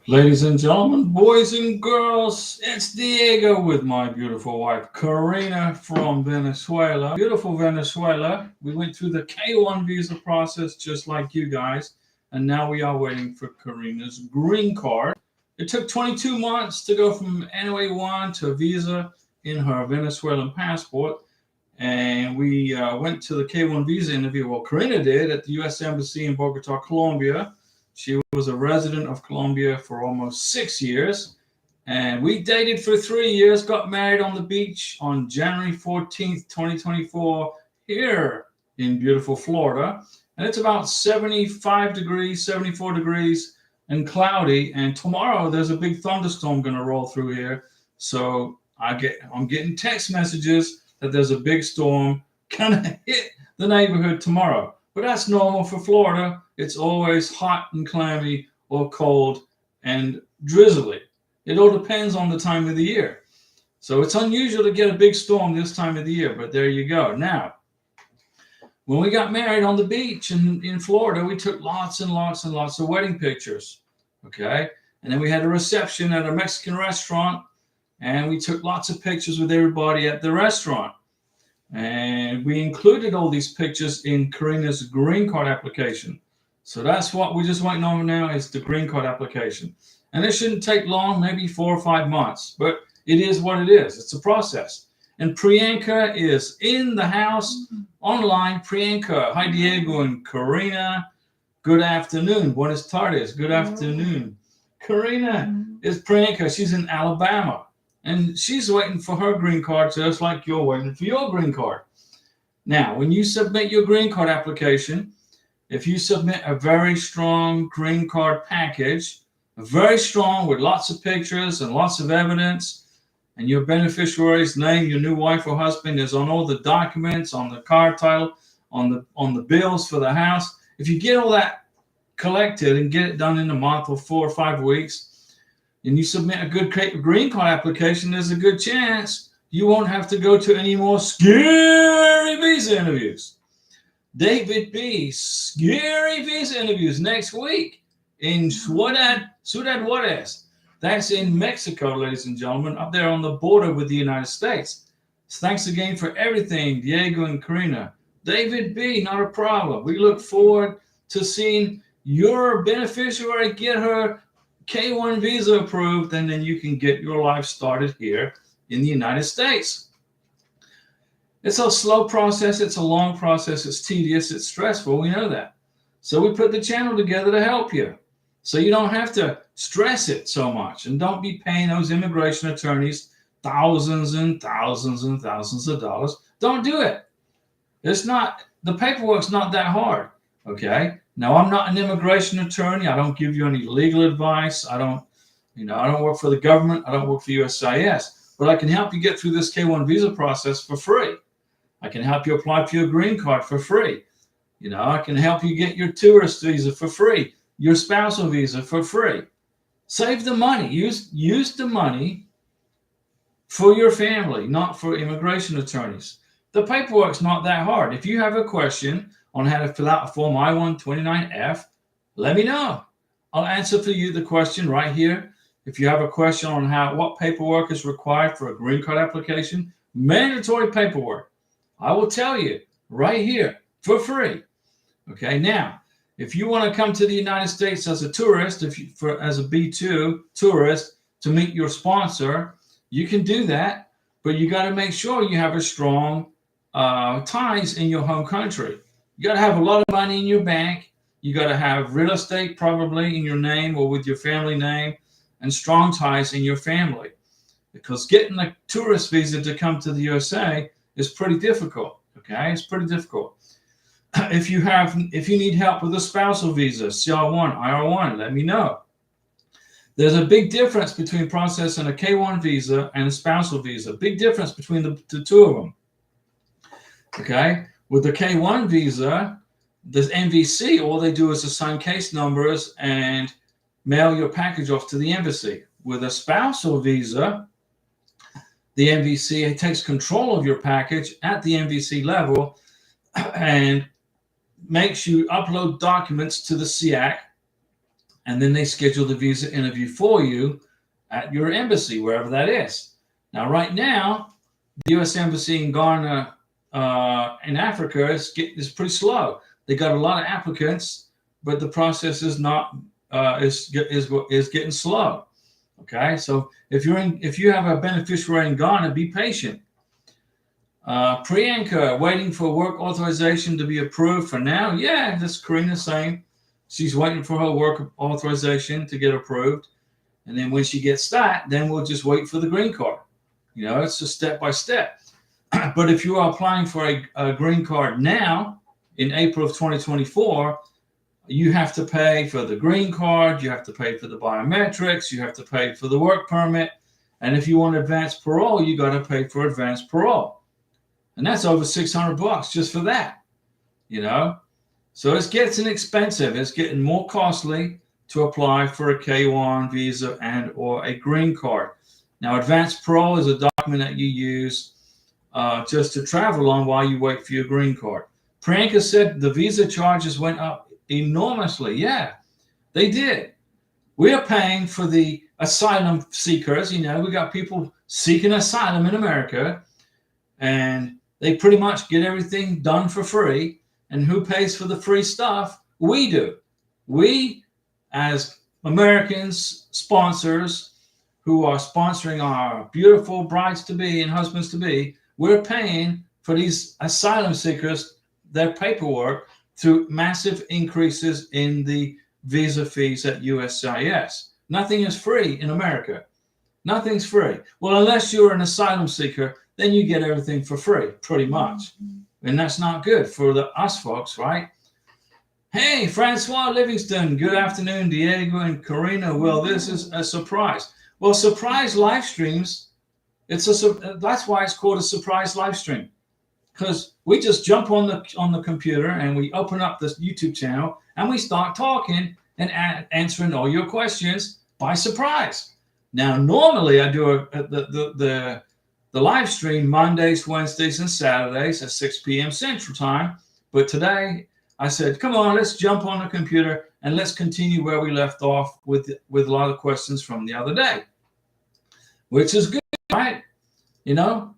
Ladies and gentlemen, boys and girls, it's Diego with my beautiful wife, Karina from Venezuela. Beautiful Venezuela. We went through the K1 visa process just like you guys, and now we are waiting for Karina's green card. It took 22 months to go from NOA1 to a visa in her Venezuelan passport, and we went to the K1 visa interview. Well, Karina did at the U.S. Embassy in Bogota, Colombia. She was a resident of Colombia for almost 6 years. And we dated for 3 years, got married on the beach on January 14th, 2024, here in beautiful Florida. And it's about 75 degrees, 74 degrees, and cloudy. And tomorrow there's a big thunderstorm going to roll through here. So I'm getting text messages that there's a big storm going to hit the neighborhood tomorrow. But that's normal for Florida. It's always hot and clammy or cold and drizzly. It all depends on the time of the year. So it's unusual to get a big storm this time of the year, but there you go. Now, when we got married on the beach in Florida, we took lots and lots and lots of wedding pictures. Okay. And then we had a reception at a Mexican restaurant, and we took lots of pictures with everybody at the restaurant. And we included all these pictures in Karina's green card application. So that's what we're just waiting on now is the green card application. And it shouldn't take long, maybe 4 or 5 months, but it is what it is. It's a process. And Priyanka is in the house online. Priyanka, hi Diego and Karina. Good afternoon. Buenas tardes. Good afternoon. Karina is Priyanka. She's in Alabama. And she's waiting for her green card just like you're waiting for your green card. Now, when you submit your green card application, if you submit a very strong green card package, very strong with lots of pictures and lots of evidence, and your beneficiary's name, your new wife or husband is on all the documents, on the card title, on the bills for the house. If you get all that collected and get it done in a month or 4 or 5 weeks, and you submit a good green card application, there's a good chance you won't have to go to any more scary visa interviews. David B. Scary visa interviews next week in Ciudad Juarez. That's in Mexico, ladies and gentlemen, up there on the border with the United States. So thanks again for everything, Diego and Karina. David B., not a problem. We look forward to seeing your beneficiary get her K1 visa approved, and then you can get your life started here in the United States. It's a slow process. It's a long process. It's tedious. It's stressful. We know that. So we put the channel together to help you. So you don't have to stress it so much, and don't be paying those immigration attorneys thousands and thousands and thousands of dollars. Don't do it. The paperwork's not that hard. Okay. Now, I'm not an immigration attorney. I don't give you any legal advice. I don't work for the government. I don't work for USCIS, but I can help you get through this K1 visa process for free. I can help you apply for your green card for free. I can help you get your tourist visa for free, your spousal visa for free. Save the money. Use the money for your family, not for immigration attorneys. The paperwork's not that hard. If you have a question on how to fill out a form I-129F, let me know. I'll answer for you the question right here. If you have a question on what paperwork is required for a green card application, mandatory paperwork, I will tell you right here for free. Okay, now, if you want to come to the United States as a tourist, as a B2 tourist to meet your sponsor, you can do that, but you got to make sure you have a strong ties in your home country. You got to have a lot of money in your bank. You got to have real estate probably in your name or with your family name, and strong ties in your family. Because getting a tourist visa to come to the USA is pretty difficult. Okay, it's pretty difficult. If you need help with a spousal visa, CR1, IR1, let me know. There's a big difference between processing a K1 visa and a spousal visa. Big difference between the two of them. Okay. With the K1 visa, the MVC, all they do is assign case numbers and mail your package off to the embassy. With a spousal visa, the MVC takes control of your package at the MVC level and makes you upload documents to the SEAC and then they schedule the visa interview for you at your embassy, wherever that is. Now, right now, the U.S. Embassy in Ghana, in Africa, is pretty slow. They got a lot of applicants, but the process is not is getting slow. Okay, so if you have a beneficiary in Ghana, be patient. Priyanka, waiting for work authorization to be approved for now. Yeah, that's Karina saying she's waiting for her work authorization to get approved. And then when she gets that, then we'll just wait for the green card. You know, it's just step by step. But if you are applying for a green card now in April of 2024, you have to pay for the green card, you have to pay for the biometrics, you have to pay for the work permit. And if you want advanced parole, you got to pay for advanced parole. And that's over $600 just for that, you know. So it's getting expensive. It's getting more costly to apply for a K1 visa and or a green card. Now, advanced parole is a document that you use just to travel on while you wait for your green card. Priyanka said the visa charges went up enormously. Yeah, they did. We are paying for the asylum seekers. You know, we got people seeking asylum in America, and they pretty much get everything done for free. And who pays for the free stuff? We do. We, as Americans, sponsors who are sponsoring our beautiful brides-to-be and husbands-to-be, we're paying for these asylum seekers their paperwork through massive increases in the visa fees at USCIS. Nothing is free in America. Nothing's free. Well, unless you're an asylum seeker, then you get everything for free, pretty much. And that's not good for us folks, right? Hey, Francois Livingston. Good afternoon, Diego and Karina. Well, this is a surprise. Well, surprise live streams, that's why it's called a surprise live stream. Because we just jump on the computer and we open up this YouTube channel and we start talking and answering all your questions by surprise. Now, normally I do the live stream Mondays, Wednesdays, and Saturdays at 6 p.m. Central Time. But today I said, come on, let's jump on the computer and let's continue where we left off with a lot of questions from the other day, which is good, right? You know,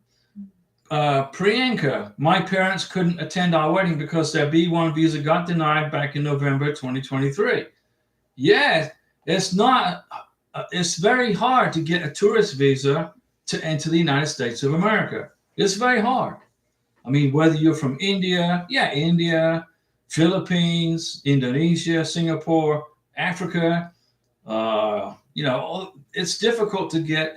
Priyanka, my parents couldn't attend our wedding because their B1 visa got denied back in November 2023. Yeah, it's very hard to get a tourist visa to enter the United States of America. It's very hard. I mean, whether you're from India, Philippines, Indonesia, Singapore, Africa, you know, it's difficult to get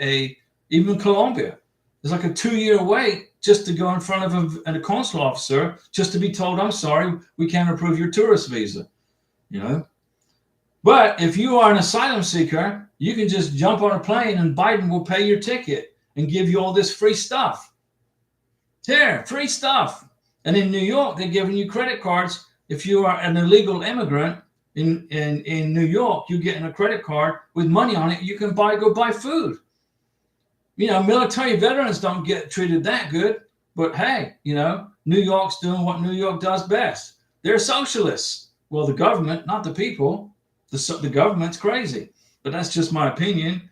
even Colombia. It's like a 2-year wait just to go in front of a consul officer just to be told, I'm sorry, we can't approve your tourist visa, you know. But if you are an asylum seeker, you can just jump on a plane and Biden will pay your ticket and give you all this free stuff. Here, free stuff. And in New York, they're giving you credit cards. If you are an illegal immigrant in New York, you're getting a credit card with money on it. You can go buy food. You know, military veterans don't get treated that good. But hey, you know, New York's doing what New York does best. They're socialists. Well, the government, not the people. The government's crazy. But that's just my opinion.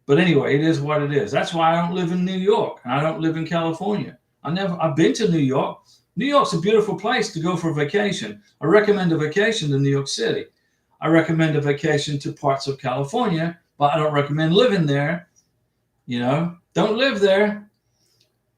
But anyway, it is what it is. That's why I don't live in New York and I don't live in California. I've been to New York. New York's a beautiful place to go for a vacation. I recommend a vacation to New York City. I recommend a vacation to parts of California, but I don't recommend living there. You know, don't live there.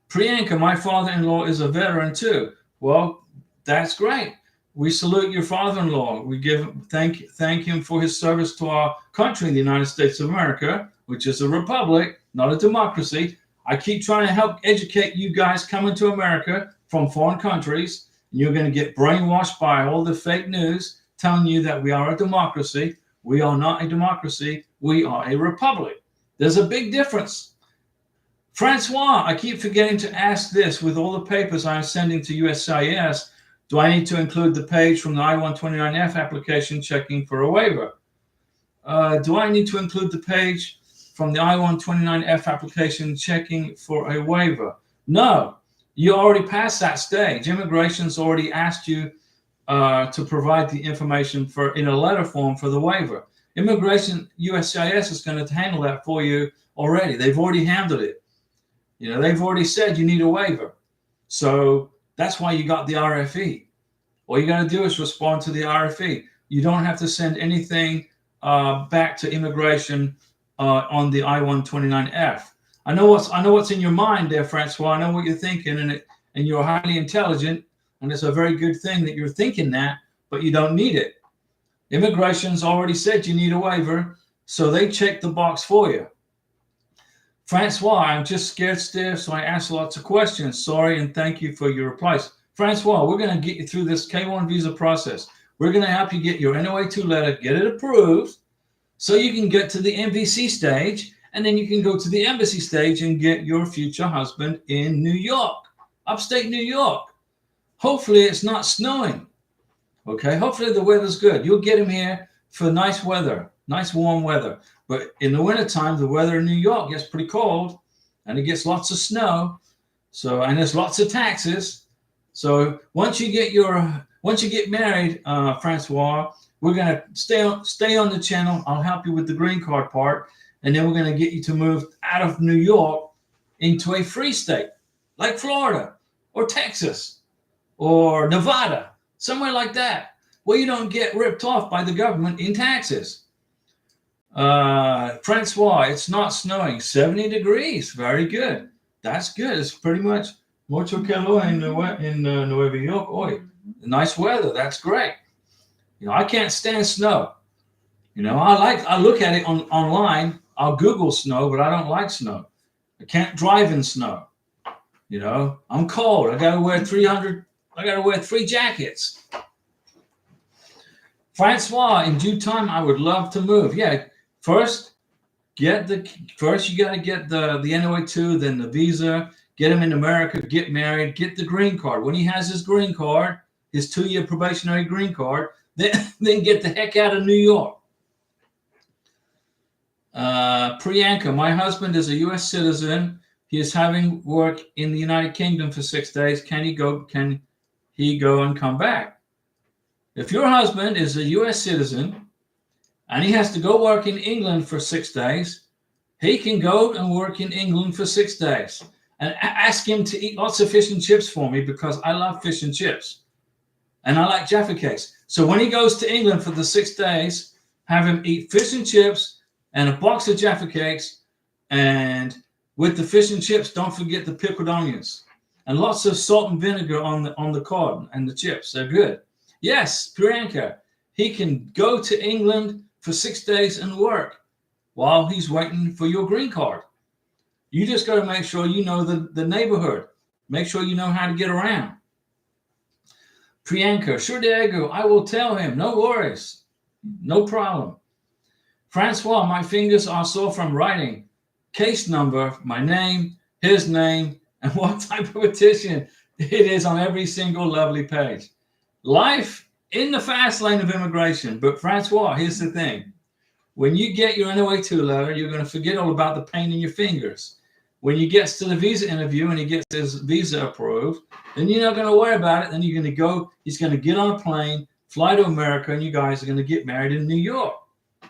Priyanka, my father-in-law is a veteran too. Well, that's great. We salute your father-in-law. We thank him for his service to our country, the United States of America, which is a republic, not a democracy. I keep trying to help educate you guys coming to America from foreign countries. And you're going to get brainwashed by all the fake news telling you that we are a democracy. We are not a democracy. We are a republic. There's a big difference. Francois, I keep forgetting to ask this. With all the papers I'm sending to USCIS, do I need to include the page from the I-129F application checking for a waiver? Do I need to include the page from the I-129F application checking for a waiver? No, you already passed that stage. Immigration's already asked you to provide the information in a letter form for the waiver. Immigration, USCIS is going to handle that for you already. They've already handled it. You know, they've already said you need a waiver. So that's why you got the RFE. All you got to do is respond to the RFE. You don't have to send anything back to immigration on the I-129F. I know what's in your mind there, Francois. I know what you're thinking, and you're highly intelligent, and it's a very good thing that you're thinking that, but you don't need it. Immigration's already said you need a waiver, so they check the box for you. Francois, I'm just scared stiff, so I ask lots of questions. Sorry, and thank you for your replies. Francois, we're going to get you through this K1 visa process. We're going to help you get your NOA2 letter, get it approved, so you can get to the MVC stage, and then you can go to the embassy stage and get your future husband in New York, upstate New York. Hopefully it's not snowing. Okay, hopefully the weather's good. You'll get him here for nice weather, nice warm weather. But in the wintertime, the weather in New York gets pretty cold, and it gets lots of snow. So, and there's lots of taxes. So once you get married, Francois, we're gonna stay on the channel. I'll help you with the green card part, and then we're gonna get you to move out of New York into a free state like Florida or Texas or Nevada, somewhere like that, where you don't get ripped off by the government in taxes. Francois, it's not snowing. 70 degrees. Very good. That's good. It's pretty much mucho calor in Nueva York. Oy, nice weather. That's great. You know, I can't stand snow. You know, I look at it online. I'll Google snow, but I don't like snow. I can't drive in snow. You know, I'm cold. I got to wear 3 jackets. Francois, in due time, I would love to move. Yeah. First you got to get the NOA2, then the visa, get him in America, get married, get the green card. When he has his green card, his 2-year probationary green card, then get the heck out of New York. Priyanka, my husband is a U.S. citizen. He is having work in the United Kingdom for 6 days. Can he go and come back? If your husband is a U.S. citizen and he has to go work in England for 6 days, he can go and work in England for 6 days. And ask him to eat lots of fish and chips for me, because I love fish and chips. And I like Jaffa cakes. So when he goes to England for the 6 days, have him eat fish and chips and a box of Jaffa cakes. And with the fish and chips, don't forget the pickled onions. And lots of salt and vinegar on the cod and the chips. They're good. Yes, Priyanka, he can go to England for 6 days and work while he's waiting for your green card. You just got to make sure you know the neighborhood. Make sure you know how to get around. Priyanka, sure, Diego, I will tell him. No worries. No problem. Francois, my fingers are sore from writing. Case number, my name, his name, and what type of petition it is on every single lovely page. Life in the fast lane of immigration. But Francois, here's the thing. When you get your NOA2 letter, you're going to forget all about the pain in your fingers. When he gets to the visa interview and he gets his visa approved, then you're not going to worry about it. Then you're going to go, he's going to get on a plane, fly to America, and you guys are going to get married in New York.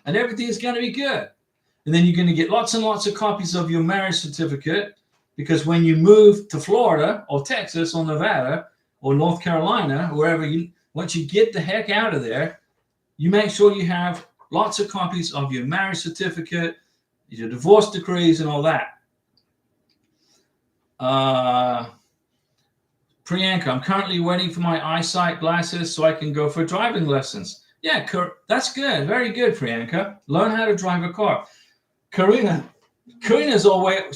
And everything's going to be good. And then you're going to get lots and lots of copies of your marriage certificate, because when you move to Florida or Texas or Nevada or North Carolina, wherever once you get the heck out of there, you make sure you have lots of copies of your marriage certificate, your divorce decrees, and all that. Priyanka, I'm currently waiting for my eyesight glasses so I can go for driving lessons. Yeah, that's good. Very good, Priyanka. Learn how to drive a car. Karina's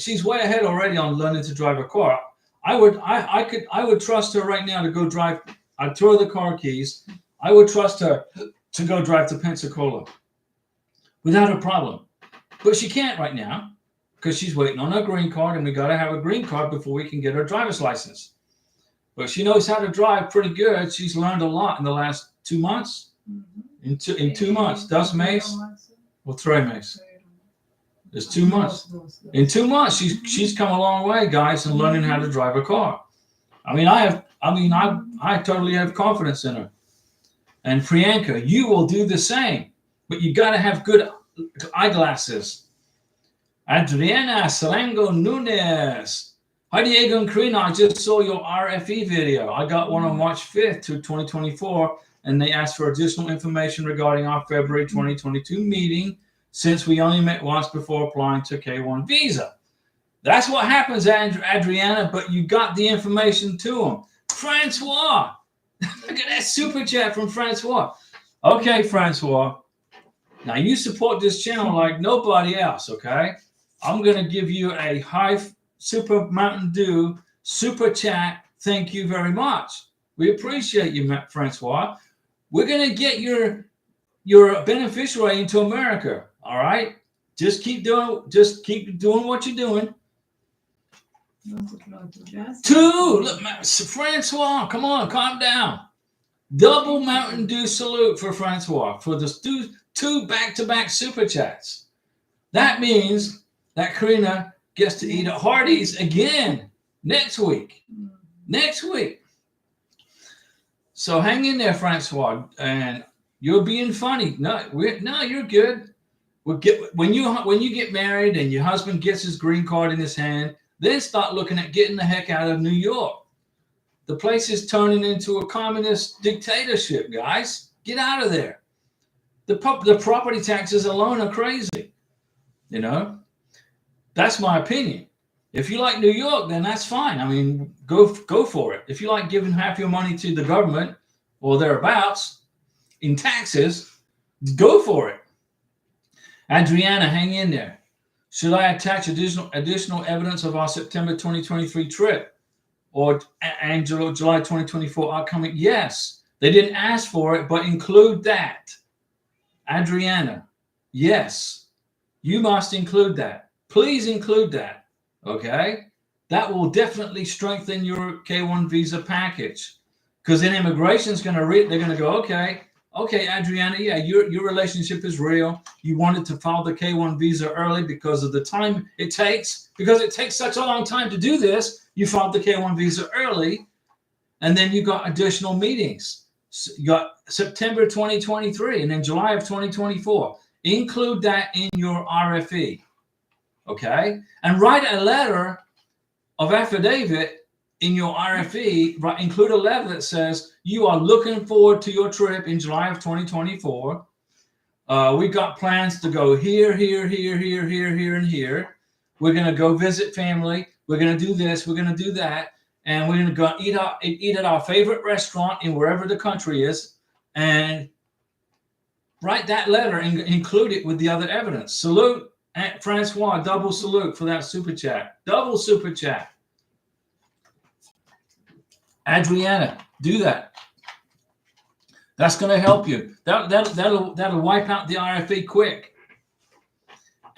she's way ahead already on learning to drive a car. I would trust her right now to go drive. I'd throw her the car keys. I would trust her to go drive to Pensacola without a problem. But she can't right now because she's waiting on her green card, and we got to have a green card before we can get her driver's license. But she knows how to drive pretty good. She's learned a lot in the last 2 months. In 2 months. 2 meses or 3 meses? It's 2 months. In 2 months, she's come a long way, guys, in learning how to drive a car. I totally have confidence in her. And Priyanka, you will do the same. but you got to have good eyeglasses. Adriana Sarango Nunez. Hi, Diego and Karina. I just saw your RFE video. I got one on March 5th to 2024, and they asked for additional information regarding our February 2022 meeting, since we only met once before applying to K1 visa. That's what happens, Adriana, but you got the information to them. Francois. Look at that super chat from Francois. Okay, Francois. Now, you support this channel like nobody else, okay? I'm going to give you a high Super Mountain Dew super chat. Thank you very much. We appreciate you, Francois. We're going to get your beneficiary into America, all right? Just keep doing what you're doing. Two. Look, Francois, come on, calm down. Double Mountain Dew salute for Francois for the two back-to-back super chats. That means that Karina gets to eat at Hardee's again next week. Next week. So hang in there, Francois, and you're being funny. No, you're good. When you get married and your husband gets his green card in his hand, then start looking at getting the heck out of New York. The place is turning into a communist dictatorship, guys. Get out of there. The property taxes alone are crazy. You know, that's my opinion. If you like New York, then that's fine. I mean, go for it. If you like giving half your money to the government or thereabouts in taxes, go for it. Adriana, hang in there. Should I attach additional evidence of our September 2023 trip or July 2024 upcoming? Yes. They didn't ask for it, but include that. Adriana, yes. You must include that. Please include that. Okay? That will definitely strengthen your K1 visa package. Because then immigration's they're going to go, okay, Adriana, yeah, your relationship is real. You wanted to file the K1 visa early because of the time it takes. Because it takes such a long time to do this, you filed the K1 visa early, and then you got additional meetings. So you got September 2023 and then July of 2024. Include that in your RFE, okay? And write a letter of affidavit in your RFE. Include a letter that says you are looking forward to your trip in July of 2024. We got plans to go here, and here. We're going to go visit family. We're going to do this. We're going to do that. And we're going to go eat at our favorite restaurant in wherever the country is. And write that letter and include it with the other evidence. Salute, Francois. Double salute for that super chat. Double super chat. Adriana, do that. That's going to help you. That'll wipe out the RFE quick.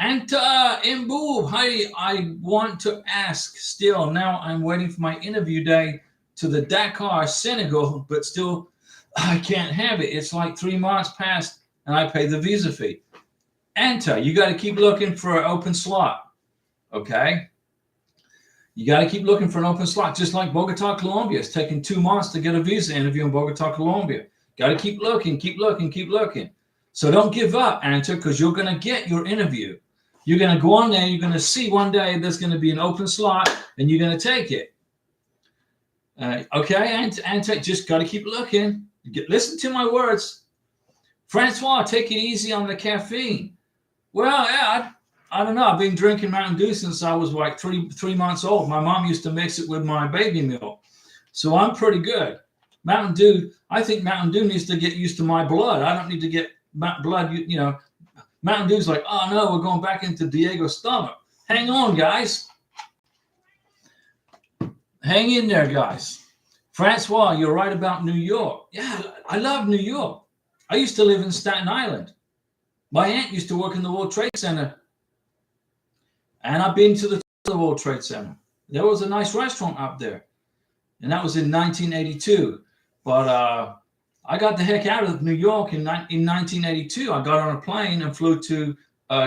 Anta Imboob, hi, I want to ask still. Now I'm waiting for my interview day to the Dakar, Senegal, but still I can't have it. It's like 3 months past and I pay the visa fee. Anta, you got to keep looking for an open slot, okay? You got to keep looking for an open slot, just like Bogota, Colombia. It's taking 2 months to get a visa interview in Bogota, Colombia. Got to keep looking. So don't give up, Anta, because you're going to get your interview. You're going to go on there. You're going to see one day there's going to be an open slot, and you're going to take it. Okay, Anta, just got to keep looking. Listen to my words. Francois, take it easy on the caffeine. Well, yeah, I don't know. I've been drinking Mountain Dew since I was like three months old. My mom used to mix it with my baby milk. So I'm pretty good. Mountain Dew, I think Mountain Dew needs to get used to my blood. I don't need to get blood, you know. Mountain Dew's like, oh no, we're going back into Diego's stomach. Hang on, guys. Hang in there, guys. Francois, you're right about New York. Yeah, I love New York. I used to live in Staten Island. My aunt used to work in the World Trade Center. And I've been to the World Trade Center. There was a nice restaurant up there. And that was in 1982. But I got the heck out of New York in 1982. I got on a plane and flew to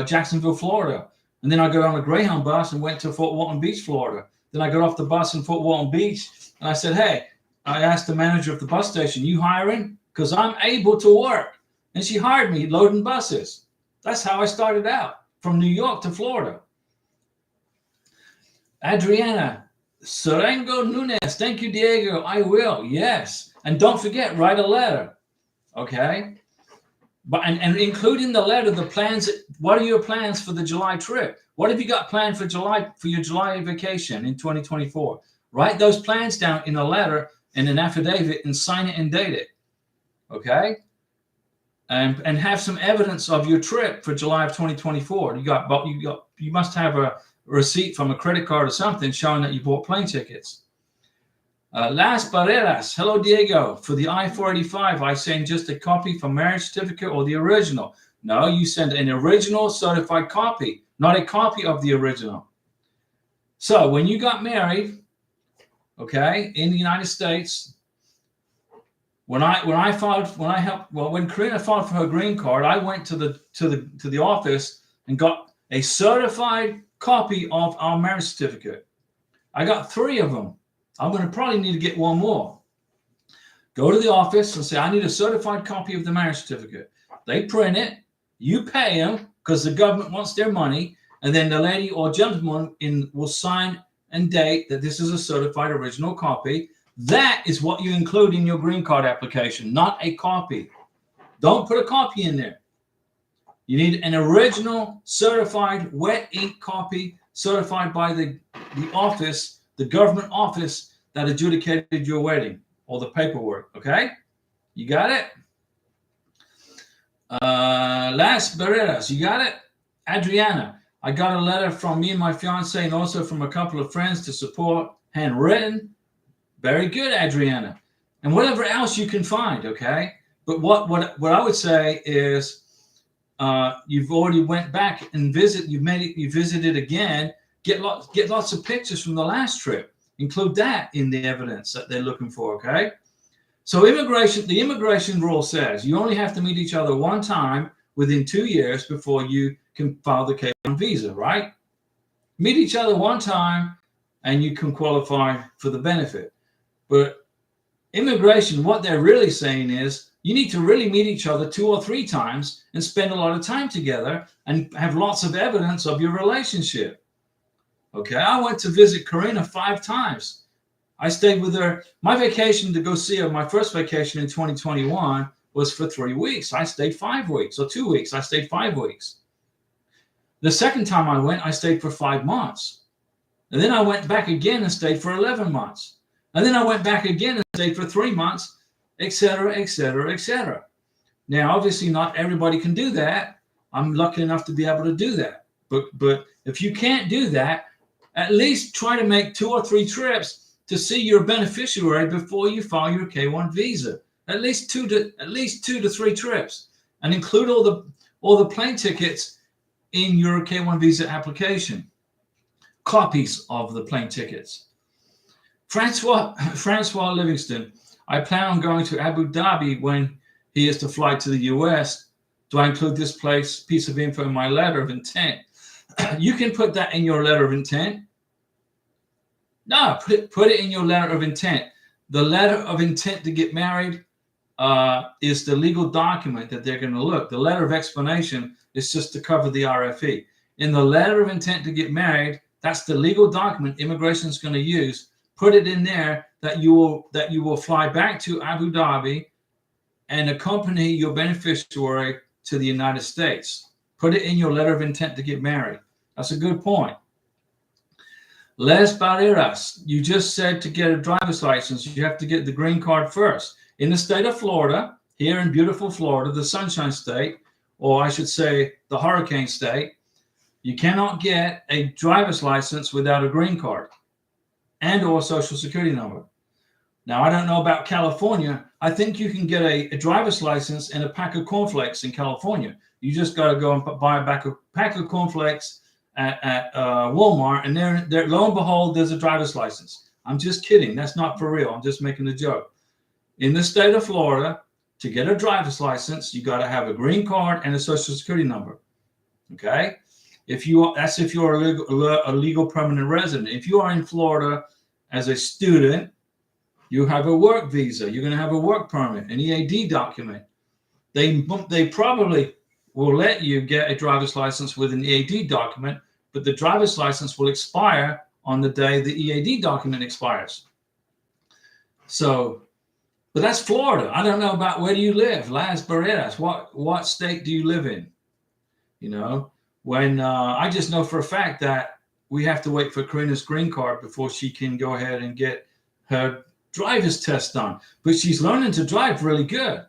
Jacksonville, Florida. And then I got on a Greyhound bus and went to Fort Walton Beach, Florida. Then I got off the bus in Fort Walton Beach. And I said, hey, I asked the manager of the bus station, you hiring? Because I'm able to work. and she hired me loading buses. That's how I started out, from New York to Florida. Adriana Serengo Nunez, thank you, Diego. I will, yes. And don't forget, write a letter, okay? But and include in the letter the plans. What are your plans for the July trip? What have you got planned for your July vacation in 2024? Write those plans down in a letter and an affidavit and sign it and date it, okay? And have some evidence of your trip for July of 2024. You must have a receipt from a credit card or something showing that you bought plane tickets. Las Barreras, hello Diego. For the I-485, I send just a copy for marriage certificate or the original. No, you send an original certified copy, not a copy of the original. So when you got married, okay, in the United States, when Karina filed for her green card, I went to the office and got a certified copy of our marriage certificate. I got 3 of them. I'm going to probably need to get 1 more. Go to the office and say, I need a certified copy of the marriage certificate. They print it. You pay them because the government wants their money. And then the lady or gentleman will sign and date that this is a certified original copy. That is what you include in your green card application, not a copy. Don't put a copy in there. You need an original certified wet ink copy certified by the office, the government office that adjudicated your wedding, or the paperwork, okay? You got it? Las Barreras, you got it? Adriana, I got a letter from me and my fiance and also from a couple of friends to support, handwritten. Very good, Adriana. And whatever else you can find, okay? But what I would say is you've already went back and you visited again. Get lots of pictures from the last trip. Include that in the evidence that they're looking for, okay? So the immigration rule says you only have to meet each other 1 time within 2 years before you can file the K-1 visa, right? Meet each other 1 time and you can qualify for the benefit. But immigration, what they're really saying is you need to really meet each other 2 or 3 times and spend a lot of time together and have lots of evidence of your relationship. Okay, I went to visit Karina 5 times. I stayed with her. My vacation to go see her, my first vacation in 2021 was for 3 weeks. I stayed 5 weeks, or 2 weeks. I stayed 5 weeks. The second time I went, I stayed for 5 months. And then I went back again and stayed for 11 months. And then I went back again and stayed for 3 months, etc., etc., etc. Now, obviously, not everybody can do that. I'm lucky enough to be able to do that. But if you can't do that, at least try to make 2 or 3 trips to see your beneficiary before you file your K-1 visa. At least 2 to 3 trips, and include all the plane tickets in your K-1 visa application. Copies of the plane tickets. Francois Livingston, I plan on going to Abu Dhabi when he is to fly to the US. Do I include this piece of info in my letter of intent? You can put that in your letter of intent. No, put it in your letter of intent. The letter of intent to get married is the legal document that they're going to look. The letter of explanation is just to cover the RFE. In the letter of intent to get married, that's the legal document immigration is going to use. Put it in there that you will fly back to Abu Dhabi and accompany your beneficiary to the United States. Put it in your letter of intent to get married. That's a good point. Les Barreras, you just said to get a driver's license, you have to get the green card first. In the state of Florida, here in beautiful Florida, the Sunshine State, or I should say the Hurricane State, you cannot get a driver's license without a green card and or Social Security number. Now, I don't know about California. I think you can get a driver's license and a pack of cornflakes in California. You just got to go and buy a pack of cornflakes at Walmart, and there, lo and behold, there's a driver's license. I'm just kidding. That's not for real. I'm just making a joke. In the state of Florida, to get a driver's license, you got to have a green card and a Social Security number. Okay? If you're a legal permanent resident. If you are in Florida as a student, you have a work visa. You're going to have a work permit, an EAD document. They probably will let you get a driver's license with an EAD document, but the driver's license will expire on the day the EAD document expires. So, but that's Florida. I don't know about where do you live, Las Barreras. What state do you live in? You know, when I just know for a fact that we have to wait for Karina's green card before she can go ahead and get her driver's test done. But she's learning to drive really good.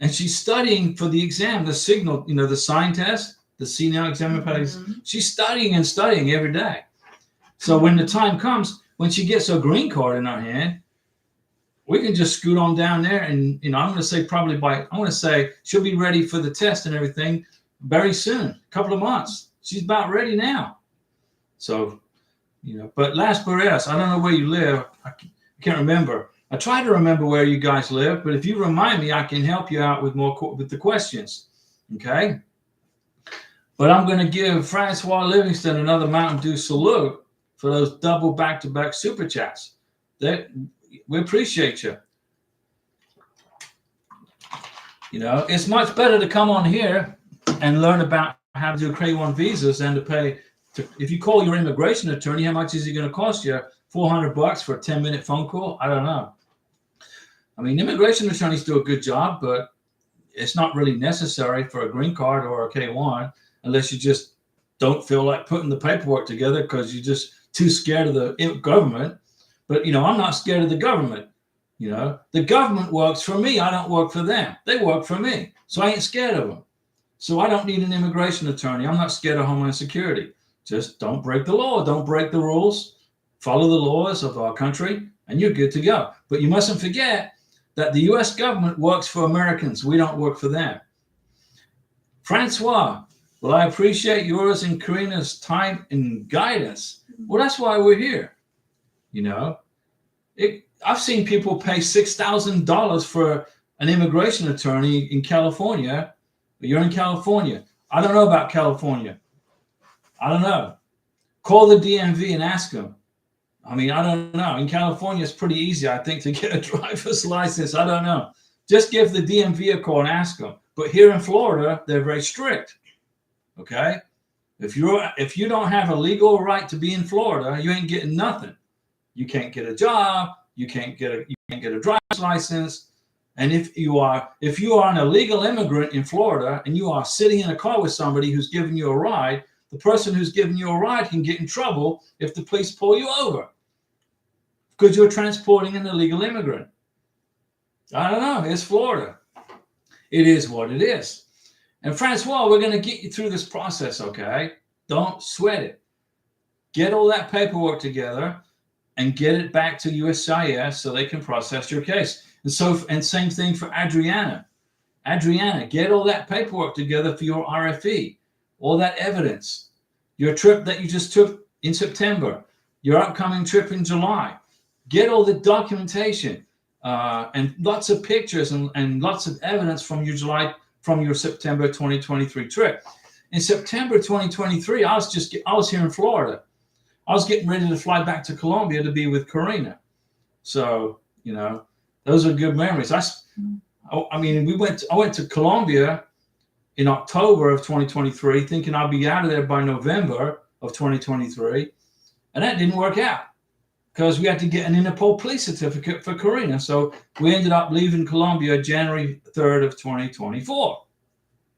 And she's studying for the exam, the signal, you know, the sign test, the see now exam. Mm-hmm. She's studying and studying every day. So when the time comes, when she gets her green card in her hand, we can just scoot on down there. And, you know, I'm going to say she'll be ready for the test and everything very soon, a couple of months. She's about ready now. So, you know, but Las Barreras, I don't know where you live. I can't remember. I try to remember where you guys live, but if you remind me, I can help you out with with the questions. Okay. But I'm going to give Francois Livingston another Mountain Dew salute for those double back-to-back super chats. We appreciate you. You know, it's much better to come on here and learn about how to do K1 visas than to pay. If you call your immigration attorney, how much is it going to cost you? $400 for a 10-minute phone call? I don't know. I mean, immigration attorneys do a good job, but it's not really necessary for a green card or a K1 unless you just don't feel like putting the paperwork together because you're just too scared of the government. But, you know, I'm not scared of the government. You know, the government works for me. I don't work for them. They work for me. So I ain't scared of them. So I don't need an immigration attorney. I'm not scared of Homeland Security. Just don't break the law. Don't break the rules. Follow the laws of our country, and you're good to go. But you mustn't forget that the U.S. government works for Americans. We don't work for them. Francois, well, I appreciate yours and Karina's time and guidance. Well, that's why we're here. You know, I've seen people pay $6,000 for an immigration attorney in California. You're in California. I don't know about California. I don't know. Call the DMV and ask them. I mean, I don't know. In California, it's pretty easy, I think, to get a driver's license. I don't know. Just give the DMV a call and ask them. But here in Florida, they're very strict. Okay? If you don't have a legal right to be in Florida, you ain't getting nothing. You can't get a job. You can't get a driver's license. And if you are an illegal immigrant in Florida and you are sitting in a car with somebody who's giving you a ride, the person who's giving you a ride can get in trouble if the police pull you over because you're transporting an illegal immigrant. I don't know. It's Florida. It is what it is. And Francois, we're going to get you through this process, okay? Don't sweat it. Get all that paperwork together and get it back to USCIS so they can process your case. And same thing for Adriana. Adriana, get all that paperwork together for your RFE, all that evidence, your trip that you just took in September, your upcoming trip in July. Get all the documentation and lots of pictures and lots of evidence from your September 2023 trip. In September 2023, I was here in Florida. I was getting ready to fly back to Colombia to be with Karina. So, you know, those are good memories. I went to Colombia in October of 2023, thinking I'd be out of there by November of 2023. And that didn't work out because we had to get an Interpol police certificate for Karina. So we ended up leaving Colombia January 3rd of 2024.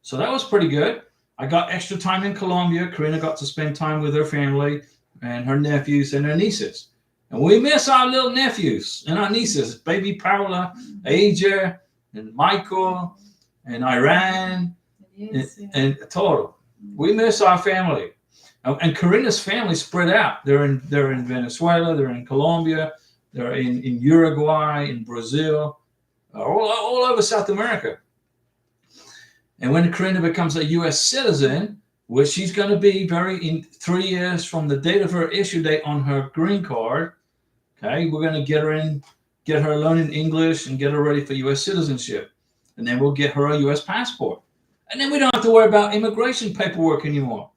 So that was pretty good. I got extra time in Colombia. Karina got to spend time with her family and her nephews and her nieces. And we miss our little nephews and our nieces, baby Paula, Aja, and Michael, and Iran, and total. We miss our family. And Karina's family spread out. They're in Venezuela, they're in Colombia, they're in Uruguay, in Brazil, all over South America. And when Karina becomes a U.S. citizen, which she's going to be in 3 years from the date of her issue date on her green card, okay, we're going to get her learning English and get her ready for U.S. citizenship. And then we'll get her a U.S. passport. And then we don't have to worry about immigration paperwork anymore.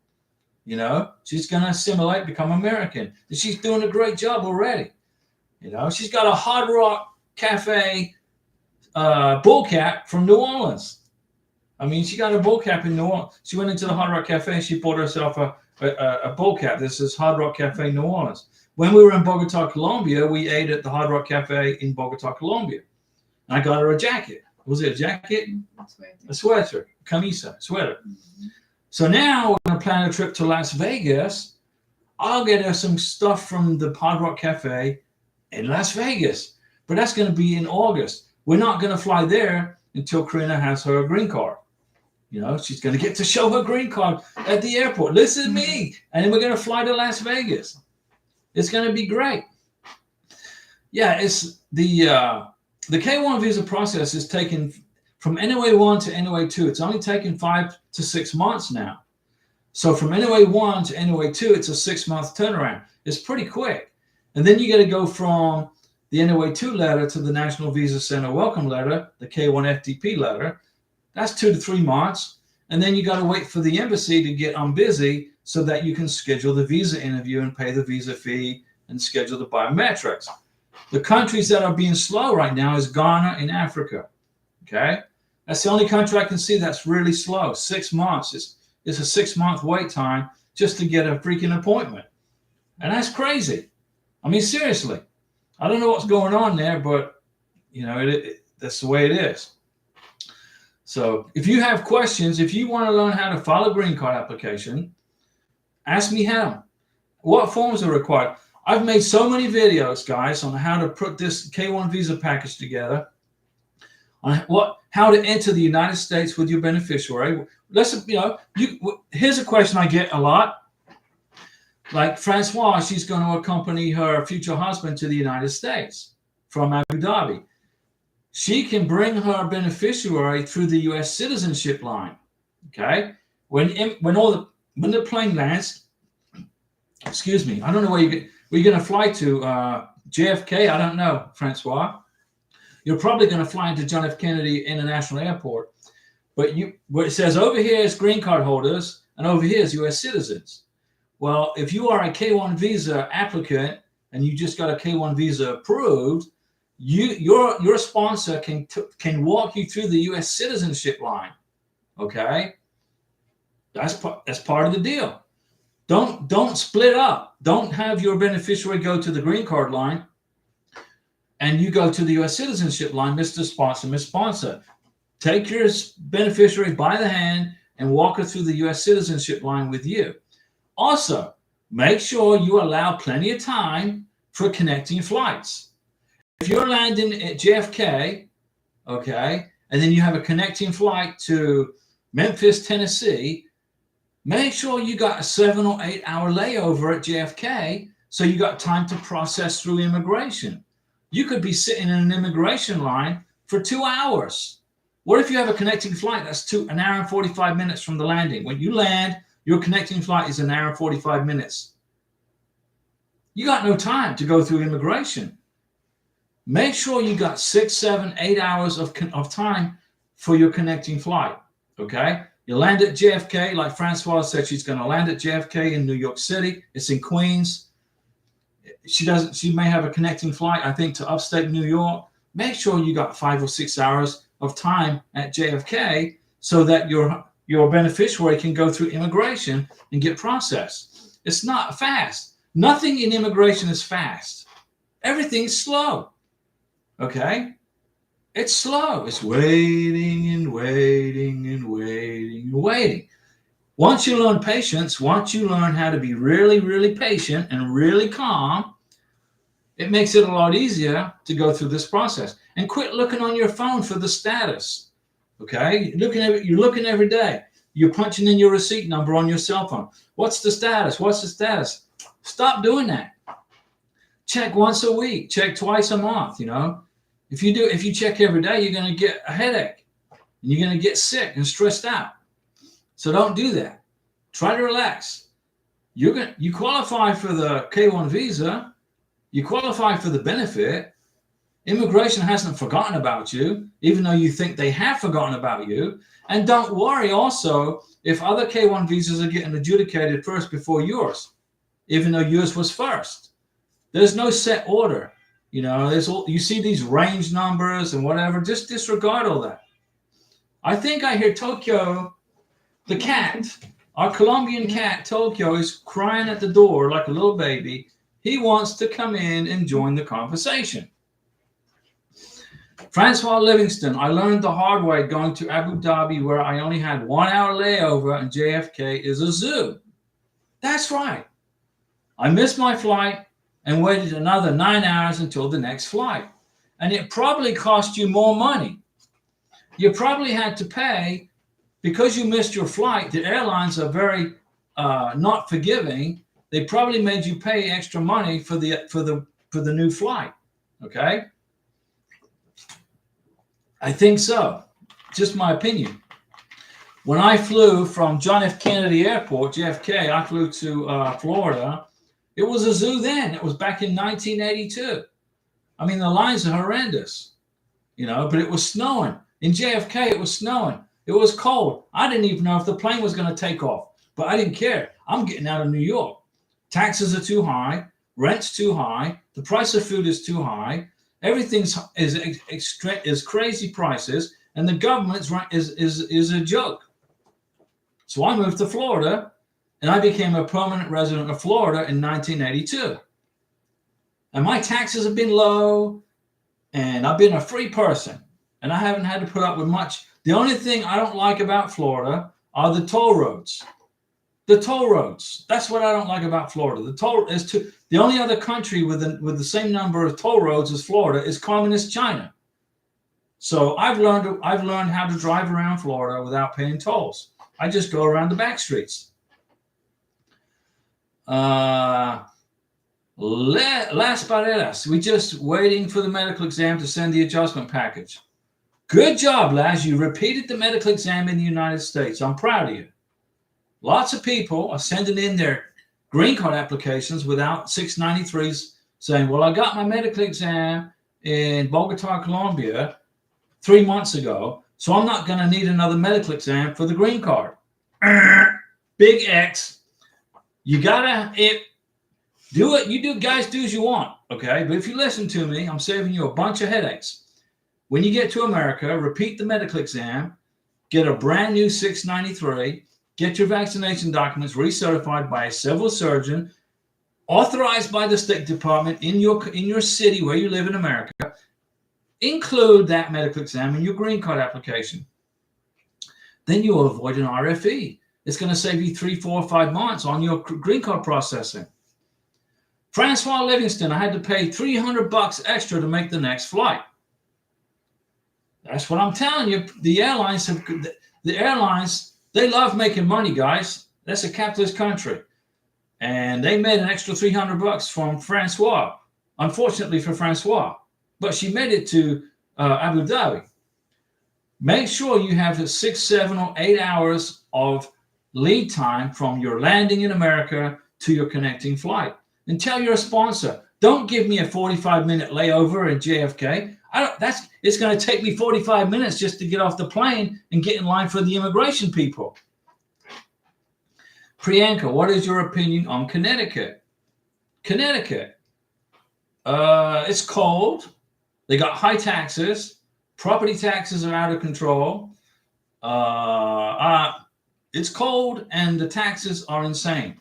You know, she's going to assimilate, become American. And she's doing a great job already. You know, she's got a Hard Rock Cafe bull cap from New Orleans. I mean, she got a bowl cap in New Orleans. She went into the Hard Rock Cafe and she bought herself a bowl cap. This is Hard Rock Cafe New Orleans. When we were in Bogota, Colombia, we ate at the Hard Rock Cafe in Bogota, Colombia. And I got her a jacket. Was it a jacket? A sweater. Camisa, sweater. Mm-hmm. So now we're going to plan a trip to Las Vegas. I'll get her some stuff from the Hard Rock Cafe in Las Vegas. But that's going to be in August. We're not going to fly there until Karina has her green card. You know, she's going to get to show her green card at the airport. Listen to me. And then we're going to fly to Las Vegas. It's going to be great. Yeah, it's the K1 visa process is taking from NOA 1 to NOA 2. It's only taken 5 to 6 months now. So from NOA 1 to NOA 2, it's a 6-month turnaround. It's pretty quick. And then you got to go from the NOA 2 letter to the National Visa Center welcome letter, the K1 FTP letter. That's 2 to 3 months. And then you got to wait for the embassy to get on busy so that you can schedule the visa interview and pay the visa fee and schedule the biometrics. The countries that are being slow right now is Ghana and Africa. Okay? That's the only country I can see that's really slow. 6 months. It's a 6-month wait time just to get a freaking appointment. And that's crazy. I mean, seriously. I don't know what's going on there, but, you know, that's the way it is. So if you have questions, if you want to learn how to file a green card application, ask me how. What forms are required? I've made so many videos, guys, on how to put this K1 visa package together, on how to enter the United States with your beneficiary. Here's a question I get a lot. Like Francois, she's going to accompany her future husband to the United States from Abu Dhabi. She can bring her beneficiary through the U.S. citizenship line. Okay, when the plane lands, excuse me, I don't know where you're going to fly to. JFK, I don't know, Francois. You're probably going to fly into John F. Kennedy International Airport, but what it says over here is green card holders, and over here is U.S. citizens. Well, if you are a K1 visa applicant and you just got a K1 visa approved, your sponsor can walk you through the U.S. citizenship line. Okay, that's part of the deal. Don't split up. Don't have your beneficiary go to the green card line and you go to the U.S. citizenship line, Mr. Sponsor, Miss Sponsor. Take your beneficiary by the hand and walk her through the U.S. citizenship line with you. Also, make sure you allow plenty of time for connecting flights. If you're landing at JFK, okay, and then you have a connecting flight to Memphis, Tennessee, make sure you got a 7 or 8 hour layover at JFK so you got time to process through immigration. You could be sitting in an immigration line for 2 hours. What if you have a connecting flight that's an hour and 45 minutes from the landing? When you land, your connecting flight is an hour and 45 minutes. You got no time to go through immigration. Make sure you got 6, 7, 8 hours of time for your connecting flight, okay? You land at JFK, like Francois said, she's going to land at JFK in New York City. It's in Queens. She may have a connecting flight, I think, to upstate New York. Make sure you got 5 or 6 hours of time at JFK so that your beneficiary can go through immigration and get processed. It's not fast. Nothing in immigration is fast. Everything's slow. Okay? It's slow. It's waiting and waiting and waiting and waiting. Once you learn patience, once you learn how to be really, really patient and really calm, it makes it a lot easier to go through this process. And quit looking on your phone for the status. Okay? You're looking every day. You're punching in your receipt number on your cell phone. What's the status? What's the status? Stop doing that. Check once a week. Check twice a month, you know. If you check every day, you're going to get a headache. And you're going to get sick and stressed out. So don't do that. Try to relax. You qualify for the K1 visa. You qualify for the benefit. Immigration hasn't forgotten about you, even though you think they have forgotten about you. And don't worry also if other K1 visas are getting adjudicated first before yours, even though yours was first. There's no set order. You know, you see these range numbers and whatever. Just disregard all that. I think I hear Tokyo, the cat, our Colombian cat, Tokyo, is crying at the door like a little baby. He wants to come in and join the conversation. Francois Livingston, I learned the hard way going to Abu Dhabi, where I only had 1 hour layover, and JFK is a zoo. That's right. I missed my flight and waited another 9 hours until the next flight. And it probably cost you more money. You probably had to pay because you missed your flight. The airlines are very not forgiving. They probably made you pay extra money for the new flight. Okay, I think so. Just my opinion. When I flew from John F. Kennedy Airport, JFK, I flew to Florida. It was a zoo then. It was back in 1982. I mean, the lines are horrendous, but it was snowing. In JFK, it was snowing. It was cold. I didn't even know if the plane was going to take off, but I didn't care. I'm getting out of New York. Taxes are too high. Rent's too high. The price of food is too high. Everything is crazy prices, and the government is a joke. So I moved to Florida, and I became a permanent resident of Florida in 1982. And my taxes have been low, and I've been a free person, and I haven't had to put up with much. The only thing I don't like about Florida are the toll roads. The toll roads. That's what I don't like about Florida. The only other country with the same number of toll roads as Florida is communist China. So I've learned how to drive around Florida without paying tolls. I just go around the back streets. Las Barreras. We're just waiting for the medical exam to send the adjustment package. Good job, Laz. You repeated the medical exam in the United States. I'm proud of you. Lots of people are sending in their green card applications without 693s saying, well, I got my medical exam in Bogota, Colombia 3 months ago, so I'm not going to need another medical exam for the green card. Big X. You gotta do it. You guys do as you want, okay? But if you listen to me, I'm saving you a bunch of headaches. When you get to America, repeat the medical exam, get a brand new 693, get your vaccination documents recertified by a civil surgeon, authorized by the State Department in your city where you live in America. Include that medical exam in your green card application. Then you'll avoid an RFE. It's going to save you 3, 4, 5 months on your green card processing. Francois Livingston, I had to pay $300 extra to make the next flight. That's what I'm telling you. The airlines, they love making money, guys. That's a capitalist country. And they made an extra $300 from Francois. Unfortunately for Francois. But she made it to Abu Dhabi. Make sure you have 6, 7, or 8 hours of lead time from your landing in America to your connecting flight. And tell your sponsor, don't give me a 45-minute layover at JFK. It's going to take me 45 minutes just to get off the plane and get in line for the immigration people. Priyanka, what is your opinion on Connecticut? Connecticut. It's cold. They got high taxes. Property taxes are out of control. It's cold and the taxes are insane.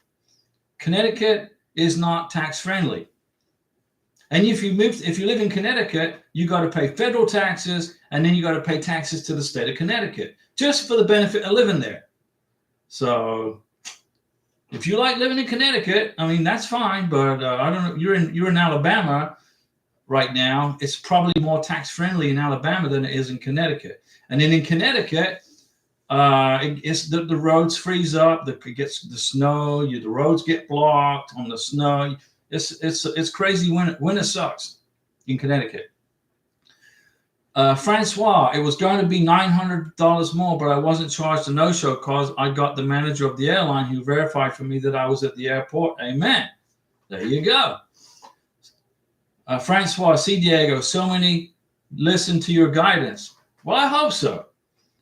Connecticut is not tax friendly. And if you live in Connecticut, you got to pay federal taxes, and then you got to pay taxes to the state of Connecticut just for the benefit of living there. So if you like living in Connecticut, I mean, that's fine, but I don't know. You're in Alabama right now. It's probably more tax friendly in Alabama than it is in Connecticut. And then in Connecticut, the roads freeze up. It gets the snow. The roads get blocked on the snow. It's crazy. Winter sucks in Connecticut. Francois, it was going to be $900 more, but I wasn't charged a no-show because I got the manager of the airline who verified for me that I was at the airport. Amen. There you go. Francois, see Diego, so many listen to your guidance. Well, I hope so.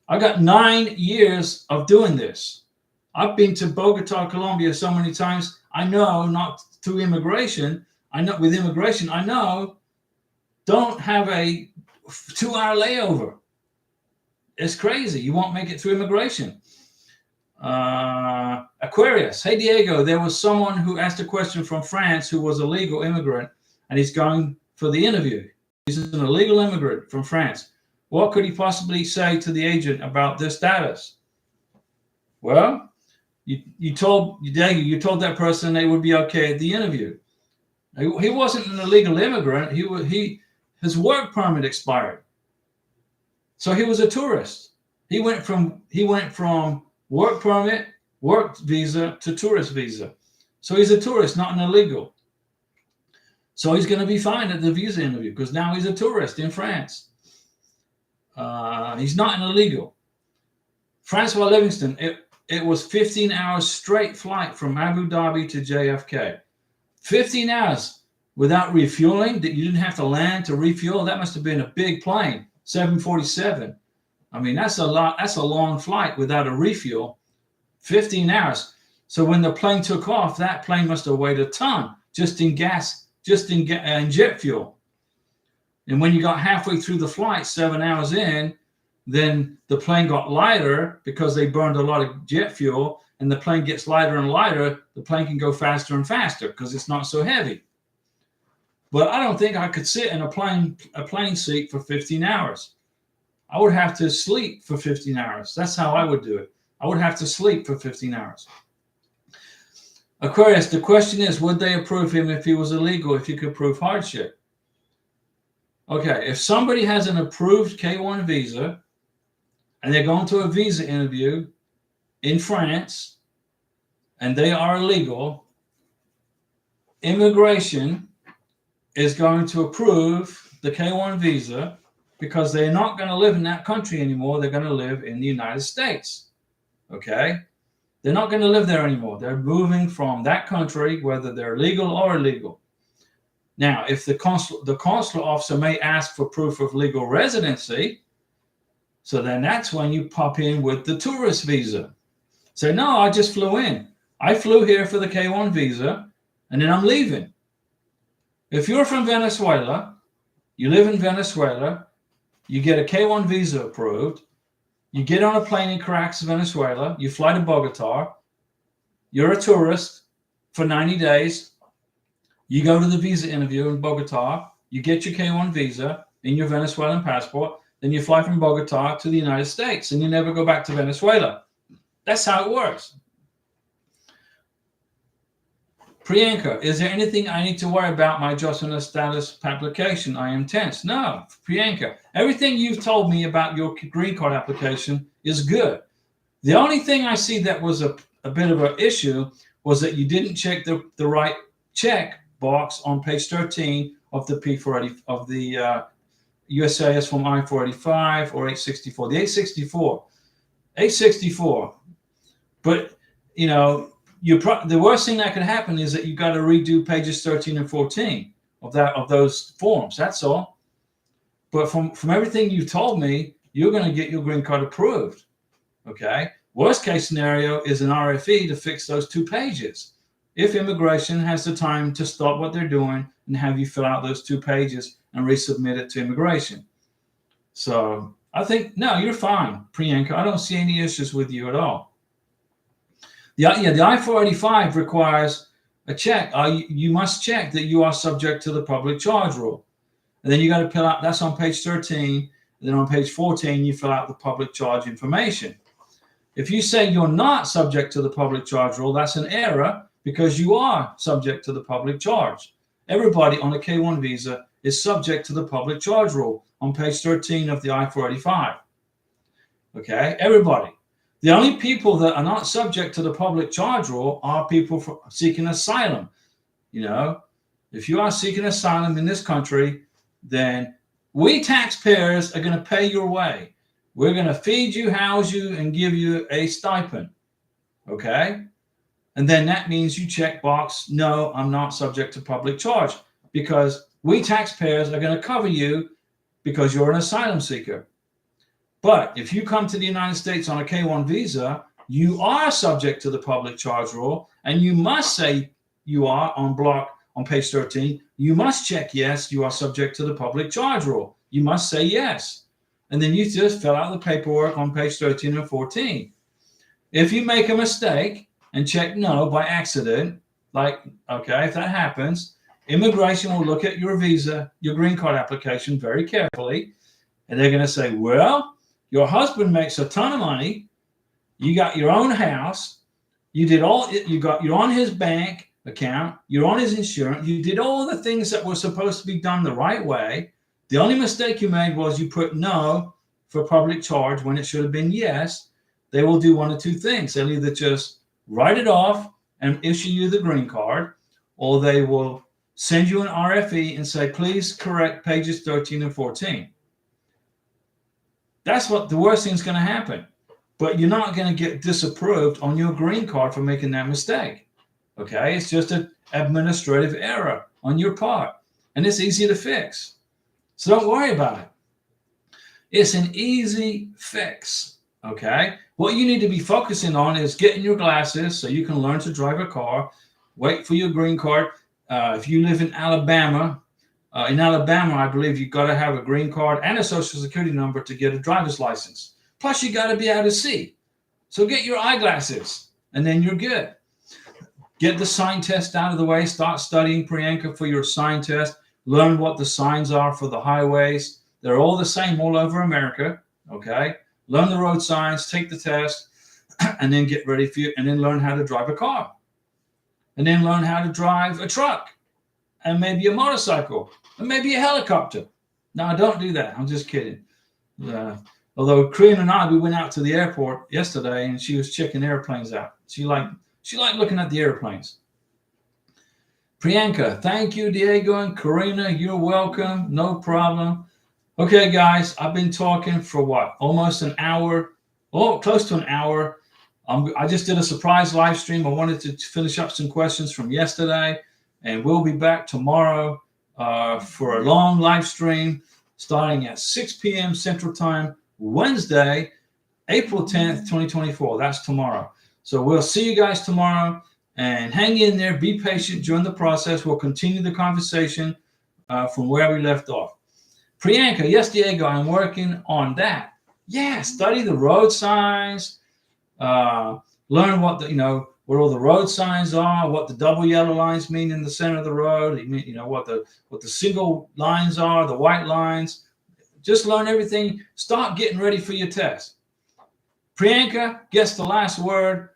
I got 9 years of doing this. I've been to Bogota, Colombia so many times. I know, not through immigration. I know with immigration, I know don't have a 2-hour layover. It's crazy. You won't make it through immigration. Aquarius. Hey, Diego, there was someone who asked a question from France who was a legal immigrant, and he's going for the interview. He's an illegal immigrant from France. What could he possibly say to the agent about their status? Well, you told that person they would be okay at the interview. He wasn't an illegal immigrant. His work permit expired, so he was a tourist. He went from work permit, work visa to tourist visa. So he's a tourist, not an illegal. So he's going to be fine at the visa interview because now he's a tourist in France. He's not an illegal. Francois Livingston, it was 15 hours straight flight from Abu Dhabi to JFK. 15 hours without refueling, that you didn't have to land to refuel. That must have been a big plane, 747. I mean, that's a lot. That's a long flight without a refuel. 15 hours. So when the plane took off, that plane must have weighed a ton just in gas, in jet fuel. And when you got halfway through the flight, 7 hours in, then the plane got lighter because they burned a lot of jet fuel, and the plane gets lighter and lighter. The plane can go faster and faster because it's not so heavy. But I don't think I could sit in a plane seat for 15 hours. I would have to sleep for 15 hours. That's how I would do it. I would have to sleep for 15 hours. Aquarius, the question is, would they approve him if he was illegal, if you could prove hardship? Okay, if somebody has an approved K1 visa and they're going to a visa interview in France and they are illegal, immigration is going to approve the K1 visa because they're not going to live in that country anymore. They're going to live in the United States. Okay? They're not going to live there anymore. They're moving from that country, whether they're legal or illegal. Now, if the consular officer may ask for proof of legal residency, so then that's when you pop in with the tourist visa. Say, no, I just flew in. I flew here for the K1 visa, and then I'm leaving. If you're from Venezuela, you live in Venezuela, you get a K1 visa approved, you get on a plane in Caracas, Venezuela, you fly to Bogota, you're a tourist for 90 days, you go to the visa interview in Bogota, you get your K1 visa in your Venezuelan passport, then you fly from Bogota to the United States and you never go back to Venezuela. That's how it works. Priyanka, is there anything I need to worry about my adjustment of status application? I am tense. No, Priyanka, everything you've told me about your green card application is good. The only thing I see that was a bit of an issue was that you didn't check the right check box on page 13 of the P480 of the USCIS form I-485 or 864. The 864. But you know, the worst thing that could happen is that you got to redo pages 13 and 14 of those forms. That's all. But from everything you've told me, you're going to get your green card approved. Okay. Worst case scenario is an RFE to fix those 2 pages. If immigration has the time to stop what they're doing and have you fill out those 2 pages and resubmit it to immigration. So I think, no, you're fine, Priyanka. I don't see any issues with you at all. The I-485 requires a check. You must check that you are subject to the public charge rule. And then you got to fill out, that's on page 13. And then on page 14, you fill out the public charge information. If you say you're not subject to the public charge rule, that's an error because you are subject to the public charge. Everybody on a K1 visa is subject to the public charge rule on page 13 of the I-485. Okay, everybody. The only people that are not subject to the public charge rule are people seeking asylum. You know, if you are seeking asylum in this country, then we taxpayers are going to pay your way. We're going to feed you, house you, and give you a stipend. Okay? And then that means you check box, no, I'm not subject to public charge, because we taxpayers are going to cover you because you're an asylum seeker. But if you come to the United States on a K1 visa, you are subject to the public charge rule, and you must say you are on page 13. You must check yes, you are subject to the public charge rule. You must say yes. and then you just fill out the paperwork on page 13 and 14. If you make a mistake and check no by accident, like, okay, if that happens, immigration will look at your visa, your green card application very carefully, and they're going to say, well, your husband makes a ton of money, you got your own house, you're on his bank account, you're on his insurance, you did all the things that were supposed to be done the right way. The only mistake you made was you put no for public charge when it should have been yes. They will do one of two things. They'll either just write it off and issue you the green card, or they will send you an RFE and say, please correct pages 13 and 14. That's what the worst thing is going to happen. But you're not going to get disapproved on your green card for making that mistake. Okay? It's just an administrative error on your part. And it's easy to fix. So don't worry about it. It's an easy fix. Okay? What you need to be focusing on is getting your glasses so you can learn to drive a car. Wait for your green card. If you live in Alabama, I believe you've got to have a green card and a social security number to get a driver's license. Plus, you got to be able to see. So get your eyeglasses, and then you're good. Get the sign test out of the way. Start studying, Priyanka, for your sign test. Learn what the signs are for the highways. They're all the same all over America, okay? Learn the road signs, take the test, and then get ready for you, and then learn how to drive a car. And then learn how to drive a truck, and maybe a motorcycle, and maybe a helicopter. No, don't do that. I'm just kidding. Although Karina and I, we went out to the airport yesterday, and she was checking airplanes out. She liked looking at the airplanes. Priyanka, thank you, Diego and Karina. You're welcome. No problem. Okay, guys, I've been talking for what? Almost an hour. Oh, close to an hour. I just did a surprise live stream. I wanted to finish up some questions from yesterday, and we'll be back tomorrow for a long live stream starting at 6 p.m. Central Time, Wednesday, April 10th, 2024. That's tomorrow. So we'll see you guys tomorrow, and hang in there. Be patient during the process. We'll continue the conversation from where we left off. Priyanka, yes, Diego, I'm working on that. Yeah, study the road signs. Learn what what all the road signs are, what the double yellow lines mean in the center of the road. What the single lines are, the white lines. Just learn everything. Start getting ready for your test. Priyanka gets the last word,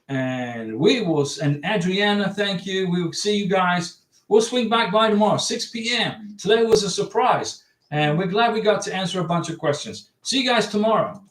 and and Adriana, thank you. We will see you guys. We'll swing back by tomorrow, 6 p.m. Today was a surprise, and we're glad we got to answer a bunch of questions. See you guys tomorrow.